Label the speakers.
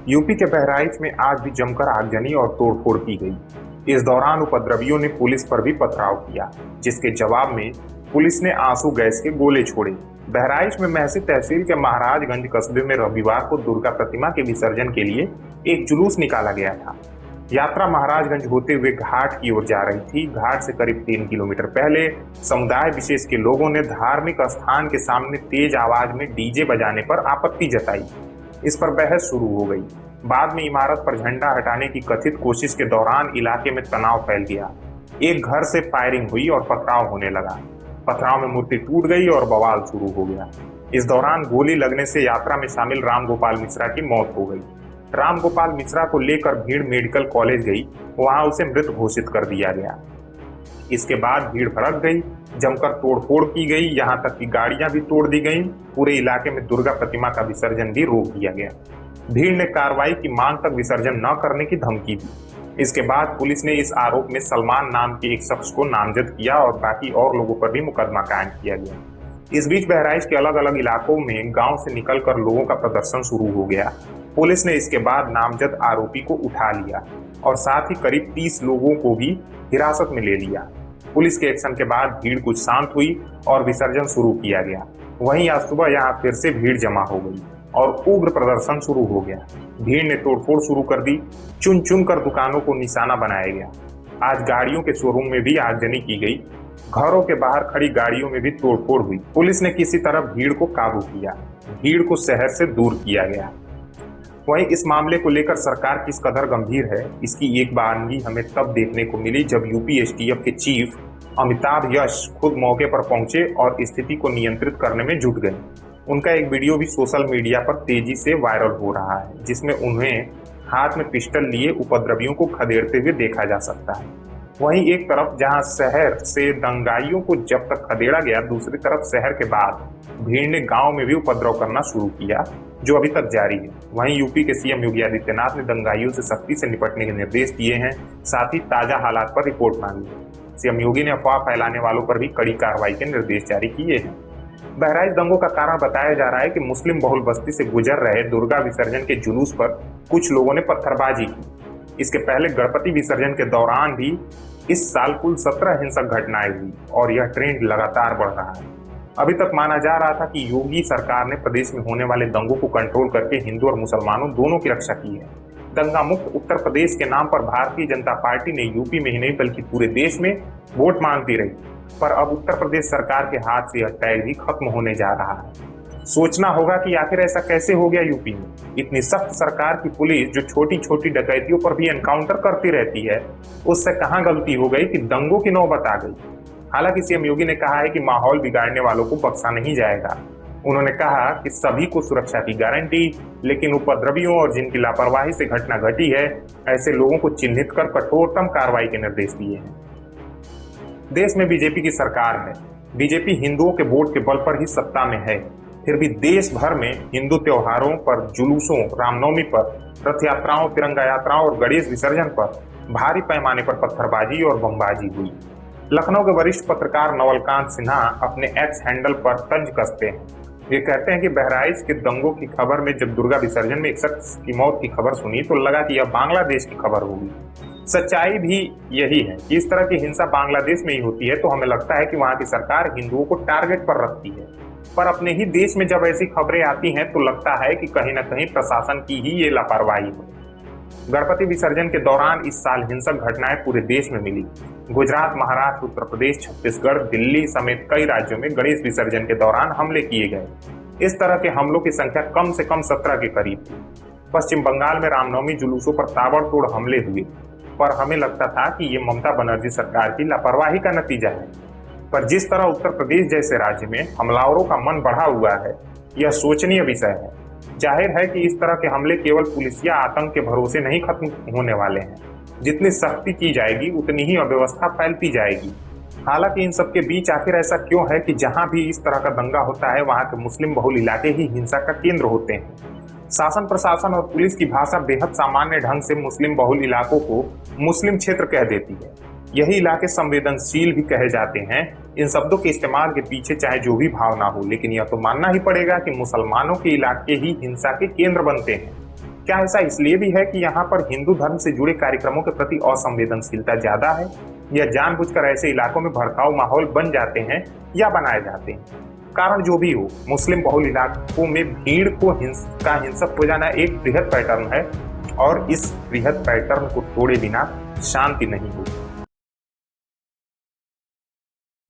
Speaker 1: UP के बहराइच में आज भी जमकर आगजनी और तोड़फोड़ की गई। इस दौरान उपद्रवियों ने पुलिस पर भी पथराव किया, जिसके जवाब में पुलिस ने आंसू गैस के गोले छोड़े। बहराइच में महसी तहसील के महाराजगंज कस्बे में रविवार को दुर्गा प्रतिमा के विसर्जन के लिए एक जुलूस निकाला गया था। यात्रा महाराजगंज होते हुए घाट की ओर जा रही थी। घाट से करीब 3 किलोमीटर पहले समुदाय विशेष के लोगों ने धार्मिक स्थान के सामने तेज आवाज में डीजे बजाने पर आपत्ति जताई। इस पर बहस शुरू हो गई। बाद में इमारत पर झंडा हटाने की कथित कोशिश के दौरान इलाके में तनाव फैल गया। एक घर से फायरिंग हुई और पथराव होने लगा। पथराव में मूर्ति टूट गई और बवाल शुरू हो गया। इस दौरान गोली लगने से यात्रा में शामिल रामगोपाल मिश्रा की मौत हो गई। रामगोपाल मिश्रा को लेकर भीड़ मेडिकल कॉलेज गई, वहां उसे मृत घोषित कर दिया गया। इसके बाद भीड़ भड़क गई, जमकर तोड़फोड़ की गई, यहां तक कि गाड़ियां भी तोड़ दी गईं। पूरे इलाके में दुर्गा प्रतिमा का विसर्जन भी रोक दिया गया। भीड़ ने कार्रवाई की मांग तक विसर्जन न करने की धमकी दी। इसके बाद पुलिस ने इस आरोप में सलमान नाम के एक शख्स को नामजद किया और बाकी और लोगों पर भी मुकदमा कायम किया गया। इस बीच बहराइच के अलग अलग इलाकों में गांव से निकलकर लोगों का प्रदर्शन शुरू हो गया। पुलिस ने इसके बाद नामजद आरोपी को उठा लिया और साथ ही करीब 30 लोगों को भी हिरासत में ले लिया। पुलिस के एक्शन के बाद भीड़ कुछ शांत हुई और विसर्जन शुरू किया गया। वहीं आज सुबह यहां फिर से भीड़ जमा हो गई और उग्र प्रदर्शन शुरू हो गया। भीड़ ने तोड़फोड़ शुरू कर दी। चुन चुन कर दुकानों को निशाना बनाया गया। आज गाड़ियों के शोरूम में भी आगजनी की गई। घरों के बाहर खड़ी गाड़ियों में भी तोड़फोड़ हुई। पुलिस ने किसी तरह भीड़ को काबू किया। भीड़ को शहर से दूर किया गया। वहीं इस मामले को लेकर सरकार किस कदर गंभीर है, इसकी एक बानगी हमें तब देखने को मिली जब यूपी एसटीएफ के चीफ अमिताभ यश खुद मौके पर पहुंचे और स्थिति को नियंत्रित करने में जुट गए। उनका एक वीडियो भी सोशल मीडिया पर तेजी से वायरल हो रहा है, जिसमें उन्हें हाथ में पिस्टल लिए उपद्रवियों को खदेड़ते हुए देखा जा सकता है। वहीं एक तरफ जहां शहर से दंगाइयों को जब तक खदेड़ा गया, दूसरी तरफ शहर के बाद भीड़ ने गांव में भी उपद्रव करना शुरू किया, जो अभी तक जारी है। वहीं यूपी के सीएम योगी आदित्यनाथ ने दंगाइयों से सख्ती से निपटने के निर्देश दिए हैं, साथ ही ताजा हालात पर रिपोर्ट मांगी है। सीएम योगी ने अफवाह फैलाने वालों पर भी कड़ी कार्रवाई के निर्देश जारी किए हैं। बहराइच दंगों का कारण बताया जा रहा है कि मुस्लिम बहुल बस्ती से गुजर रहे दुर्गा विसर्जन के जुलूस पर कुछ लोगों ने पत्थरबाजी की। इसके पहले गणपति विसर्जन के दौरान भी इस साल कुल 17 हिंसक घटनाएं हुई और यह ट्रेंड लगातार बढ़ रहा है। अभी तक माना जा रहा था कि योगी सरकार ने प्रदेश में होने वाले दंगों को कंट्रोल करके हिंदू और मुसलमानों दोनों की रक्षा की है। दंगा मुक्त उत्तर प्रदेश के नाम पर भारतीय जनता पार्टी ने यूपी में ही नहीं बल्कि पूरे देश में वोट मांगती रही, पर अब उत्तर प्रदेश सरकार के हाथ से यह टैग भी खत्म होने जा रहा है। सोचना होगा कि आखिर ऐसा कैसे हो गया। यूपी में इतनी सख्त सरकार की पुलिस जो छोटी छोटी डकैतियों पर भी एनकाउंटर करती रहती है, उससे कहां गलती हो गई कि दंगों की नौबत आ गई। हालांकि सीएम योगी ने कहा है कि माहौल बिगाड़ने वालों को बख्शा नहीं जाएगा। उन्होंने कहा कि सभी को सुरक्षा की गारंटी, लेकिन उपद्रवियों और जिनकी लापरवाही से घटना घटी है, ऐसे लोगों को चिन्हित कर कठोरतम कार्रवाई के निर्देश दिए हैं। देश में बीजेपी की सरकार है। बीजेपी हिंदुओं के वोट के बल पर ही सत्ता में है, फिर भी देश भर में हिंदू त्योहारों पर, जुलूसों, रामनवमी पर, रथ यात्राओं, तिरंगा यात्राओं और गणेश विसर्जन पर भारी पैमाने पर पत्थरबाजी और बमबाजी हुई। लखनऊ के वरिष्ठ पत्रकार नवलकांत सिन्हा अपने एक्स हैंडल पर तंज कसते हैं। वे कहते हैं कि बहराइच के दंगों की खबर में जब दुर्गा विसर्जन में एक शख्स की मौत की खबर सुनी तो लगा कि यह बांग्लादेश की खबर होगी। सच्चाई भी यही है कि इस तरह की हिंसा बांग्लादेश में ही होती है, तो हमें लगता है कि वहां की सरकार हिंदुओं को टारगेट पर रखती है। पर अपने ही देश में जब ऐसी खबरें आती हैं तो लगता है कि कहीं न कहीं प्रशासन की ही ये लापरवाही है। गणपति विसर्जन के दौरान इस साल हिंसक घटनाएं पूरे देश में मिली। गुजरात, महाराष्ट्र, उत्तर प्रदेश, छत्तीसगढ़, दिल्ली समेत कई राज्यों में गणेश विसर्जन के दौरान हमले किए गए। इस तरह के हमलों की संख्या कम से कम 17 के करीब थी। पश्चिम बंगाल में रामनवमी जुलूसों पर ताबड़तोड़ हमले हुए, पर हमें लगता था कि ये ममता बनर्जी सरकार की लापरवाही का नतीजा है। पर जिस तरह उत्तर प्रदेश जैसे राज्य में हमलावरों का मन बढ़ा हुआ है, यह सोचनीय विषय है। जाहिर है कि इस तरह के हमले केवल पुलिसिया आतंक के भरोसे नहीं खत्म होने वाले हैं। जितनी सख्ती की जाएगी उतनी ही अव्यवस्था फैलती जाएगी। हालांकि इन सबके बीच आखिर ऐसा क्यों है कि जहां भी इस तरह का दंगा होता है वहां के मुस्लिम बहुल इलाके ही हिंसा का केंद्र होते हैं। शासन, प्रशासन और पुलिस की भाषा बेहद सामान्य ढंग से मुस्लिम बहुल इलाकों को मुस्लिम क्षेत्र कह देती है। यही इलाके संवेदनशील भी कहे जाते हैं। इन शब्दों के इस्तेमाल के पीछे चाहे जो भी भावना हो, लेकिन यह तो मानना ही पड़ेगा कि मुसलमानों के इलाके ही हिंसा के केंद्र बनते हैं। क्या ऐसा इसलिए भी है कि यहाँ पर हिंदू धर्म से जुड़े कार्यक्रमों के प्रति असंवेदनशीलता ज्यादा है, या जानबूझकर ऐसे इलाकों में भड़काऊ माहौल बन जाते हैं या बनाए जाते हैं? कारण जो भी हो, मुस्लिम बहुल इलाकों में भीड़ को हिंसक हो जाना एक बृहद पैटर्न है और इस बृहद पैटर्न को तोड़े बिना शांति नहीं होगी।